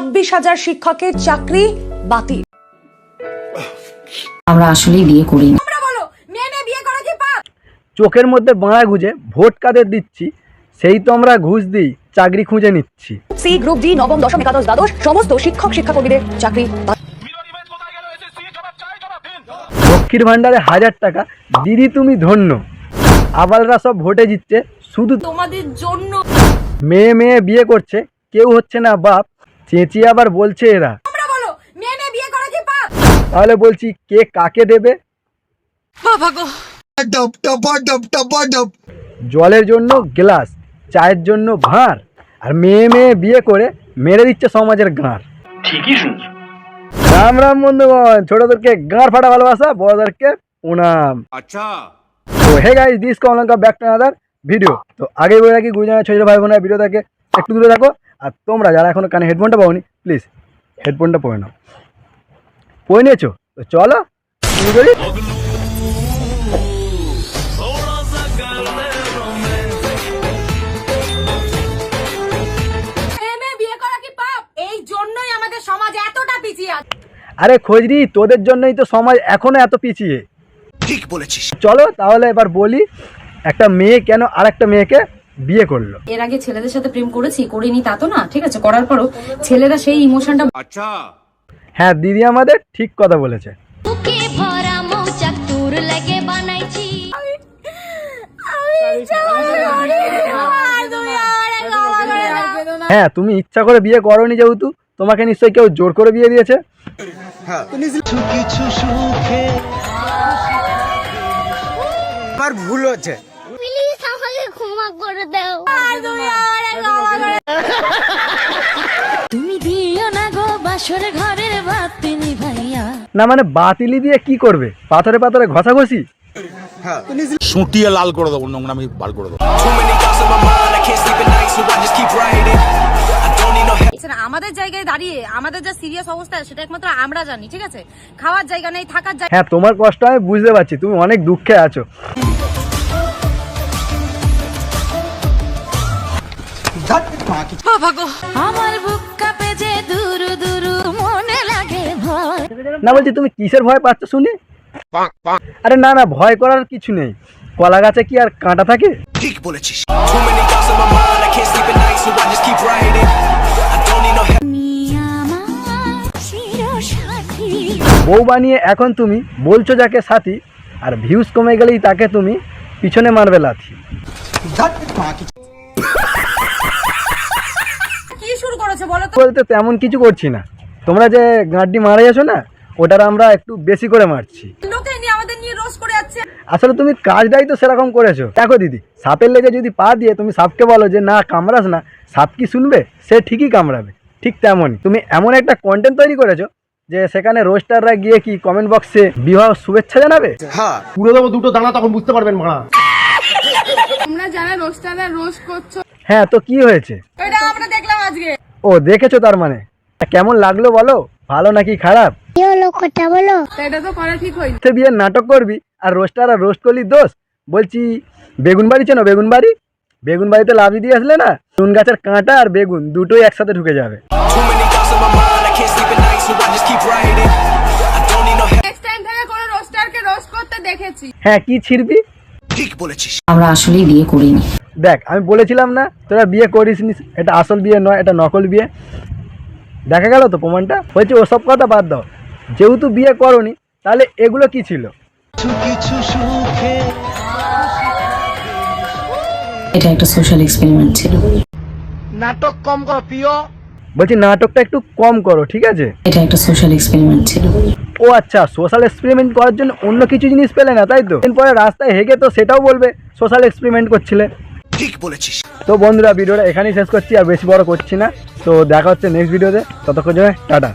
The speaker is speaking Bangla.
26,000 শিক্ষকের চাকরি বাতিল। আমরা আসলেই বিয়ে করিনি। চোখের মধ্যে বাঁড়া গুঁজে ভোট কাদের দিচ্ছি, সেই তো আমরা ঘুষ দিই চাকরি খুঁজে নিচ্ছি। সি গ্রুপ ডি নবম দশম একাদশ দ্বাদশ সমস্ত শিক্ষক শিক্ষাকর্মীদের চাকরি বাতিল। লক্ষ্মীর ভান্ডারে 1000 টাকা, দিদি তুমি ধন্য। আবালরা সব ভোটে জিতছে শুধু তোমাদের জন্য। মেয়ে মেয়ে বিয়ে করছে, কেউ হচ্ছে না বাপ, চেঁচিয়ে আবার বলছে এরা। তাহলে বলছি কে কাকে দেবে? জলের জন্য গ্লাস, চায়ের জন্য ভাঁড়, আর মেয়ে মেয়ে বিয়ে করে মেরে দিচ্ছে সমাজের গাঁড়। ঠিকই শুনছো। রাম রাম বন্ধুগণ, ছোটদেরকে গাঁড় ফাটা ভালোবাসা, বড়দেরকে প্রণাম। আচ্ছা, তো হে গাইস, দিস কমলঙ্কা ব্যাক টু আনাদার ভিডিও। তো আগেই বলে রাখি, গুরুজনের ছোট ভাই বোনেরা ভিডিও থেকে একটু দূরে রাখো। আর তোমরা যারা এখনো কানে হেডফোনটা পাওনি, প্লিজ হেডফোনটা পরে নাও। পরে নিয়েছো? তো চলো শুরু করি। আরে খোঁজরি, তোদের জন্যই তো সমাজ এখনো এত পিছিয়ে। ঠিক বলেছিস। চলো তাহলে এবার বলি, একটা মেয়ে কেন আরেকটা মেয়েকে বিয়ে করলো। এর আগে ছেলেদের সাথে প্রেম করিনি তা তো না, ঠিক আছে, করার পরও ছেলেরা সেই ইমোশনটা। আচ্ছা, হ্যাঁ, দিদি আমাদের ঠিক কথা বলেছে। হ্যাঁ, তুমি ইচ্ছা করে বিয়ে করোনি, যেহেতু তোমাকে নিশ্চয়ই কেউ জোর করে বিয়ে দিয়েছে। আমার ভুল হচ্ছে। প্লিজ আমাকে ক্ষমা করে দাও। তুমি দিও না গো বাসর ঘরের বাতি নিভাইয়া। না মানে বাতিলি দিয়ে কি করবে? পাথরে পাথরে ঘষাঘষি। সুটিয়ে লাল করে দেবো, নোংরামি বার করে দেবো। আমাদের জায়গায় দাঁড়িয়ে আমাদের যা সিরিয়াস অবস্থা সেটা একমাত্র আমরা জানি, ঠিক আছে। খাওয়ার জায়গা নেই, থাকার জায়গা। হ্যাঁ, তোমার কষ্ট আমি বুঝতে পারছি, তুমি অনেক দুঃখে আছো। আমার বুক কাঁপে যে দুরু দুরু মনে লাগে ভয়। না বলছি, তুমি কিসের ভয় পাচ্ছ শুনি? আরে না না, ভয় করার কিছু নেই। কলা গাছে কি আর কাঁটা থাকে? ঠিক বলেছিস। বউ বানিয়ে এখন তুমি বলছো যাকে সাথী, আর ভিউজ কমে গেলেই তাকে তুমি পিছনে মারবে লাথি। কি শুরু করেছে বলো তো? বলতে তেমন কিছু করছি না, তোমরা যে গাঁটটি মারা যাচ্ছ না, ওটার আমরা একটু বেশি করে মারছি। লোকে নিয়ে আমাদের নিয়ে রোজ করে যাচ্ছে। আসলে তুমি কাজটাই তো সেরকম করেছো। দেখো দিদি, সাপের লেগে যদি পা দিয়ে তুমি সাপকে বলো যে না কামড়াস না, সাপ কি শুনবে? সে ঠিকই কামড়াবে। ঠিক তেমনই তুমি এমন একটা কন্টেন্ট তৈরি করেছো যে সেখানে রোস্টাররা গিয়ে কি কমেন্ট বক্সে বিবাহ শুভেচ্ছা জানাবে। হ্যাঁ, পুরো দেবো দুটো দানা, তখন বুঝতে পারবেন মারা। তোমরা যারা রোস্টাররা রোস্ট করছো, হ্যাঁ, তো কি হয়েছে? এটা আমরা দেখলাম আজকে। ও দেখেছো, তার মানে কেমন লাগলো বলো? ভালো নাকি খারাপ? কি হলো, কথা বলো। এটা তো করা ঠিক হয়নি। সে বিয়ের নাটক করবি আর রোস্টাররা রোস্ট করলি দোষ। বলছি, বেগুন বাড়ি চেনো? বেগুন বাড়ি, বেগুন বাড়িতে লাফি দিয়ে আসলে না, বেগুন গাছের কাঁটা আর বেগুন দুটোই একসাথে ঢুকে যাবে। নেক্সট টাইম থেকে কোন রোস্টারকে রোস্ট করতে দেখেছি। হ্যাঁ, কি ছিড়বি? ঠিক বলেছিস। আমরা আসলেই বিয়ে করিনি। দেখ, আমি বলেছিলাম না তোরা বিয়ে করিস নি, এটা আসল বিয়ে নয়, এটা নকল বিয়ে। দেখা গেল তো প্রমাণটা। বলছি ওসব কথা বাদ দাও, যেহেতু বিয়ে করনি তাহলে এগুলো কি ছিল? এটা একটা সোশ্যাল এক্সপেরিমেন্ট ছিল। নাটক কম কর প্রিয়। বলছি নাটকটা একটু কম করো, ঠিক আছে? এটা একটা সোশ্যাল এক্সপেরিমেন্ট ছিল। ও আচ্ছা, সোশ্যাল এক্সপেরিমেন্ট করার জন্য অন্য কিছু জিনিস পেলে না, তাই তো? এরপরে রাস্তায় হেগে তো সেটাও বলবে সোশ্যাল এক্সপেরিমেন্ট করছিলে। ঠিক বলেছিস। তো বন্ধুরা, ভিডিওটা এখানেই শেষ করছি, আর বেশি বড় করছি না। তো দেখা হচ্ছে নেক্সট ভিডিওতে, ততক্ষণ জন্য টাটা।